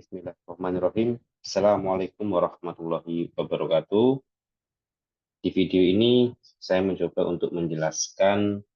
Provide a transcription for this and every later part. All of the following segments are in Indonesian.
Bismillahirrahmanirrahim. Assalamualaikum warahmatullahi wabarakatuh. Di video ini saya mencoba untuk menjelaskan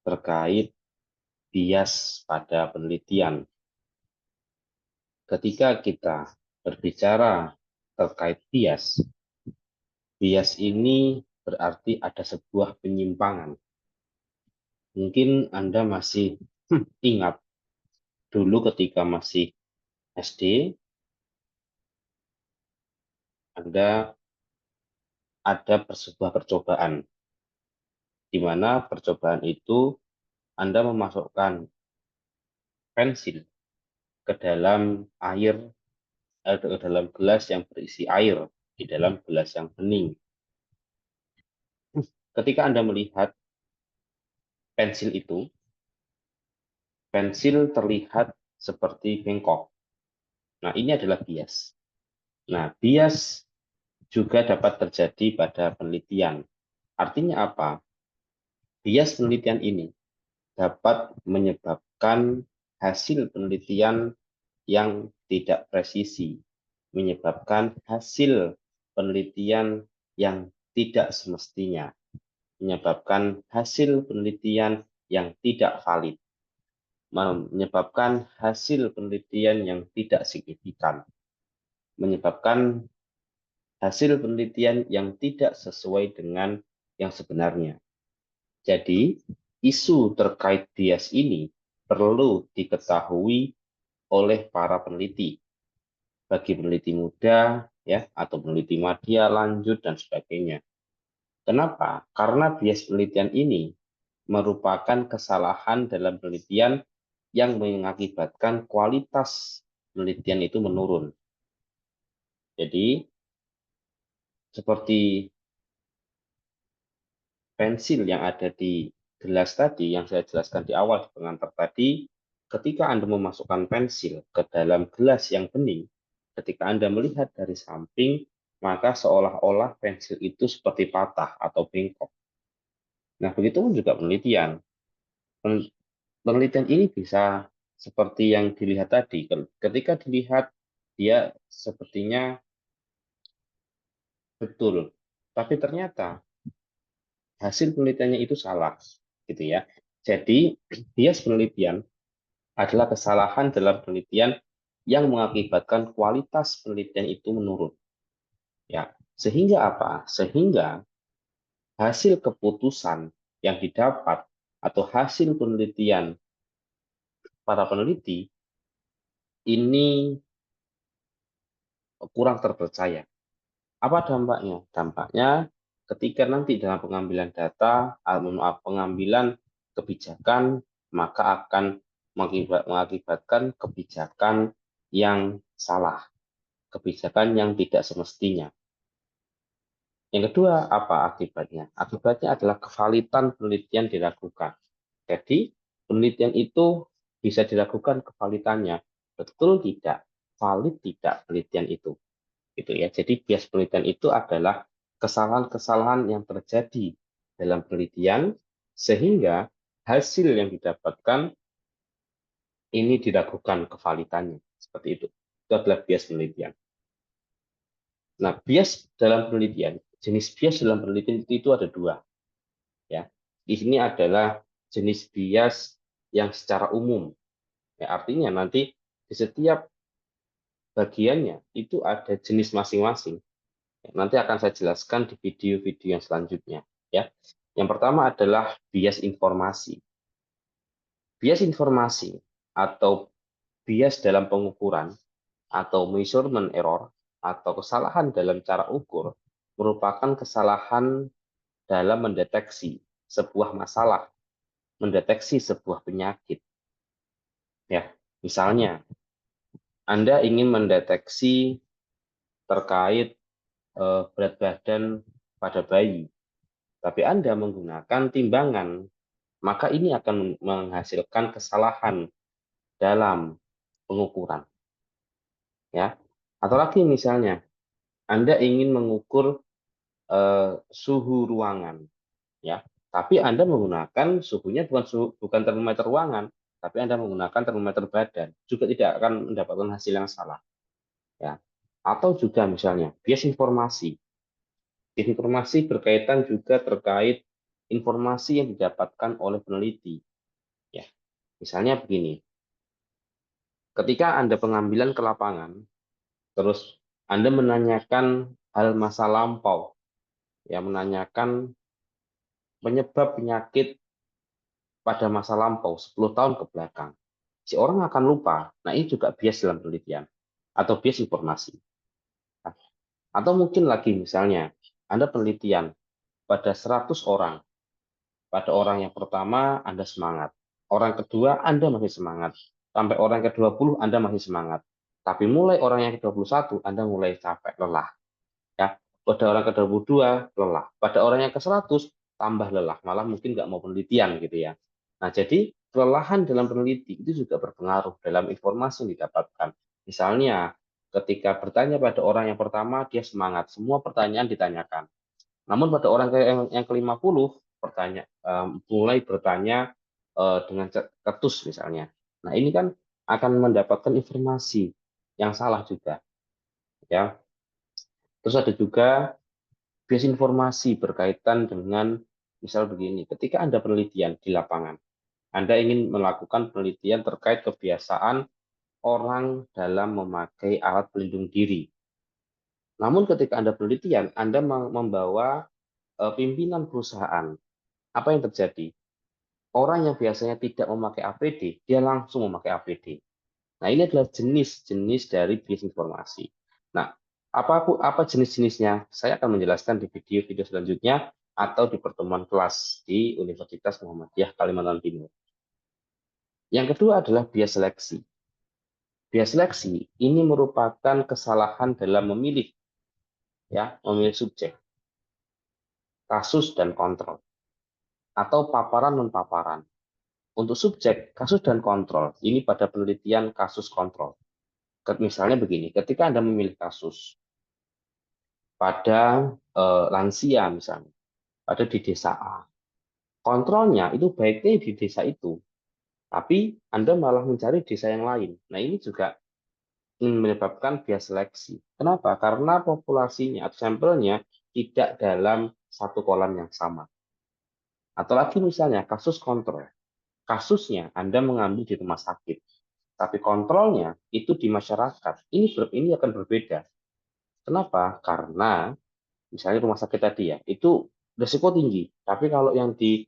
terkait bias pada penelitian. Ketika kita berbicara terkait bias, bias ini berarti ada sebuah penyimpangan. Mungkin Anda masih ingat dulu ketika masih SD, Anda ada sebuah percobaan, di mana percobaan itu Anda memasukkan pensil ke dalam air, ke dalam gelas yang berisi air, di dalam gelas yang bening. Ketika Anda melihat pensil itu, pensil terlihat seperti bengkok. Nah, ini adalah bias. Nah, bias juga dapat terjadi pada penelitian. Artinya apa? Bias penelitian ini dapat menyebabkan hasil penelitian yang tidak presisi, menyebabkan hasil penelitian yang tidak semestinya, menyebabkan hasil penelitian yang tidak valid, menyebabkan hasil penelitian yang tidak signifikan, menyebabkan hasil penelitian yang tidak sesuai dengan yang sebenarnya. Jadi, isu terkait bias ini perlu diketahui oleh para peneliti. Bagi peneliti muda, ya, atau peneliti madya, lanjut, dan sebagainya. Kenapa? Karena bias penelitian ini merupakan kesalahan dalam penelitian yang mengakibatkan kualitas penelitian itu menurun. Jadi, seperti pensil yang ada di gelas tadi, yang saya jelaskan di awal di pengantar tadi, ketika Anda memasukkan pensil ke dalam gelas yang bening, ketika Anda melihat dari samping, maka seolah-olah pensil itu seperti patah atau bengkok. Nah, begitu pun juga penelitian. Penelitian ini bisa seperti yang dilihat tadi. Ketika dilihat, dia sepertinya betul. Tapi ternyata hasil penelitiannya itu salah, gitu ya. Jadi, bias penelitian adalah kesalahan dalam penelitian yang mengakibatkan kualitas penelitian itu menurun. Ya, sehingga apa? Sehingga hasil keputusan yang didapat atau hasil penelitian para peneliti ini kurang terpercaya. Apa dampaknya? Dampaknya ketika nanti dalam pengambilan data, pengambilan kebijakan, maka akan mengakibatkan kebijakan yang salah, kebijakan yang tidak semestinya. Yang kedua, apa akibatnya? Akibatnya adalah kevalitan penelitian diragukan. Jadi, penelitian itu bisa diragukan kevalitannya. Betul tidak? Valid tidak penelitian itu? Gitu ya. Jadi, bias penelitian itu adalah kesalahan-kesalahan yang terjadi dalam penelitian sehingga hasil yang didapatkan ini diragukan kevalitannya. Seperti itu. Itu adalah bias penelitian. Nah, bias dalam penelitian, jenis bias dalam penelitian itu ada dua. Ya, di sini adalah jenis bias yang secara umum. Ya, artinya nanti di setiap bagiannya itu ada jenis masing-masing. Ya, nanti akan saya jelaskan di video-video yang selanjutnya. Ya, yang pertama adalah bias informasi. Bias informasi atau bias dalam pengukuran atau measurement error atau kesalahan dalam cara ukur merupakan kesalahan dalam mendeteksi sebuah masalah, mendeteksi sebuah penyakit. Ya, misalnya Anda ingin mendeteksi terkait berat badan pada bayi, tapi Anda menggunakan timbangan, maka ini akan menghasilkan kesalahan dalam pengukuran. Ya, atau lagi misalnya Anda ingin mengukur suhu ruangan, ya, tapi Anda menggunakan suhunya bukan termometer ruangan, tapi Anda menggunakan termometer badan, juga tidak akan mendapatkan hasil yang salah. Ya. Atau juga misalnya bias informasi. Bias informasi berkaitan juga terkait informasi yang didapatkan oleh peneliti. Ya. Misalnya begini, ketika Anda pengambilan ke lapangan, terus Anda menanyakan hal masa lampau, ya menanyakan penyebab penyakit pada masa lampau 10 tahun ke belakang. Si orang akan lupa. Nah, ini juga bias dalam penelitian atau bias informasi. Atau mungkin lagi misalnya, Anda penelitian pada 100 orang. Pada orang yang pertama Anda semangat. Orang kedua Anda masih semangat. Sampai orang ke-20 Anda masih semangat. Tapi mulai orang yang ke-21 Anda mulai capek, lelah. Ya, pada orang ke-22 lelah. Pada orang yang ke-100 tambah lelah, malah mungkin nggak mau penelitian gitu ya. Nah, jadi kelelahan dalam peneliti itu juga berpengaruh dalam informasi yang didapatkan. Misalnya, ketika bertanya pada orang yang pertama, dia semangat, semua pertanyaan ditanyakan. Namun pada orang yang ke-50, mulai bertanya dengan ketus misalnya. Nah, ini kan akan mendapatkan informasi yang salah juga. Ya. Terus ada juga bias informasi berkaitan dengan misal begini, ketika Anda penelitian di lapangan, Anda ingin melakukan penelitian terkait kebiasaan orang dalam memakai alat pelindung diri. Namun ketika Anda penelitian, Anda membawa pimpinan perusahaan, apa yang terjadi? Orang yang biasanya tidak memakai APD, dia langsung memakai APD. Nah, ini adalah jenis-jenis dari bias informasi. Nah, apa jenis-jenisnya? Saya akan menjelaskan di video-video selanjutnya atau di pertemuan kelas di Universitas Muhammadiyah Kalimantan Timur. Yang kedua adalah bias seleksi. Bias seleksi ini merupakan kesalahan dalam memilih, ya, memilih subjek, kasus dan kontrol, atau paparan non paparan. Untuk subjek, kasus dan kontrol, ini pada penelitian kasus kontrol. Misalnya begini, ketika Anda memilih kasus, pada lansia misalnya, pada di desa A. Kontrolnya itu baiknya di desa itu, tapi Anda malah mencari desa yang lain. Nah, ini juga menyebabkan bias seleksi. Kenapa? Karena populasinya atau sampelnya tidak dalam satu kolam yang sama. Atau lagi misalnya kasus kontrol. Kasusnya Anda mengambil di rumah sakit, tapi kontrolnya itu di masyarakat. Ini akan berbeda. Kenapa? Karena misalnya rumah sakit tadi ya, itu risiko tinggi. Tapi kalau yang di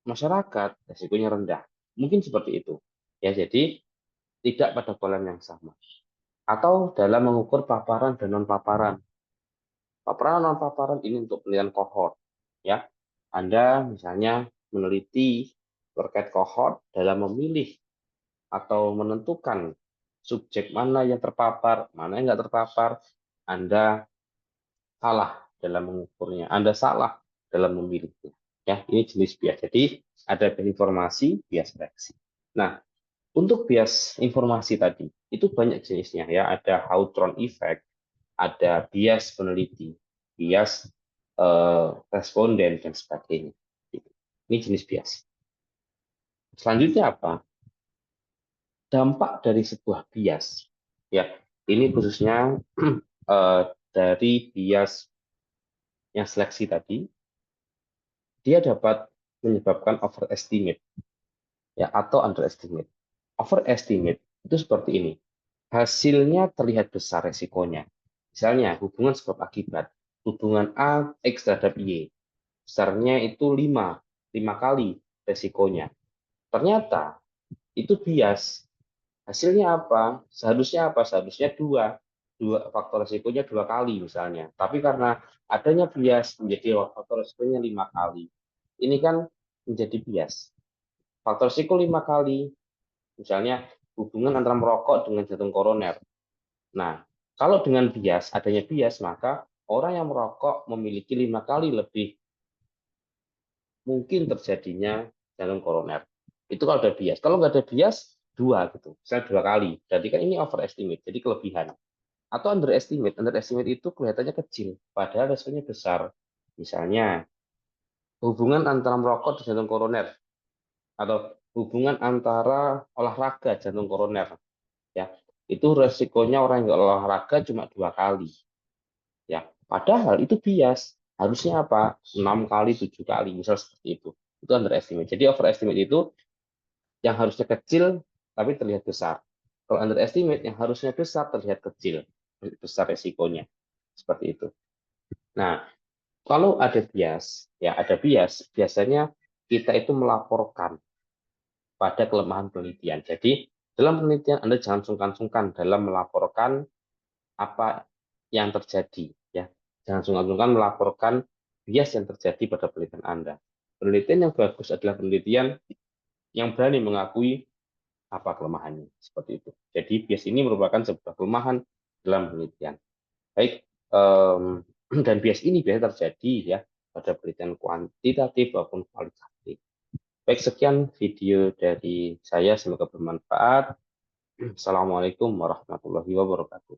masyarakat, risikonya rendah. Mungkin seperti itu. Ya, jadi tidak pada kolam yang sama. Atau dalam mengukur paparan dan non-paparan. Paparan non-paparan ini untuk penelitian kohort. Ya, Anda misalnya meneliti terkait kohort dalam memilih atau menentukan subjek mana yang terpapar, mana yang nggak terpapar, Anda salah dalam mengukurnya, Anda salah dalam memilihnya. Ya, ini jenis bias. Jadi ada bias informasi, bias seleksi. Nah, untuk bias informasi tadi itu banyak jenisnya ya. Ada Hawthorne effect, ada bias peneliti, bias responden dan sebagainya. Ini jenis bias. Selanjutnya apa? Dampak dari sebuah bias. Ya, ini khususnya dari bias yang seleksi tadi, dia dapat menyebabkan overestimate ya atau underestimate. Overestimate itu seperti ini. Hasilnya terlihat besar resikonya. Misalnya hubungan sebab akibat. Hubungan A X terhadap Y. Besarnya itu 5 kali resikonya. Ternyata itu bias. Hasilnya apa? Seharusnya apa? Seharusnya dua faktor resikonya 2 kali misalnya. Tapi karena adanya bias menjadi faktor resikonya 5 kali. Ini kan menjadi bias. Faktor risiko 5 kali, misalnya hubungan antara merokok dengan jantung koroner. Nah, kalau dengan bias, adanya bias, maka orang yang merokok memiliki 5 kali lebih mungkin terjadinya jantung koroner. Itu kalau ada bias. Kalau nggak ada bias, 2 gitu. Misalnya 2 kali. Berarti kan ini overestimate, jadi kelebihan. Atau underestimate. Underestimate itu kelihatannya kecil, padahal resikonya besar. Misalnya, hubungan antara merokok dan jantung koroner. Atau hubungan antara olahraga jantung koroner, ya. Itu resikonya orang yang olahraga cuma 2 kali, ya. Padahal itu bias. Harusnya apa? 6 kali, 7 kali, misal seperti itu. Itu underestimate. Jadi overestimate itu yang harusnya kecil tapi terlihat besar. Kalau underestimate yang harusnya besar terlihat kecil, besar resikonya. Seperti itu. Nah, kalau ada bias, ya ada bias, biasanya kita itu melaporkan pada kelemahan penelitian. Jadi, dalam penelitian Anda jangan sungkan-sungkan dalam melaporkan apa yang terjadi, ya. Jangan sungkan-sungkan melaporkan bias yang terjadi pada penelitian Anda. Penelitian yang bagus adalah penelitian yang berani mengakui apa kelemahannya, seperti itu. Jadi bias ini merupakan sebuah kelemahan dalam penelitian. Baik, dan bias ini biasanya terjadi ya pada penelitian kuantitatif maupun kualitatif. Baik, sekian video dari saya, semoga bermanfaat. Assalamualaikum warahmatullahi wabarakatuh.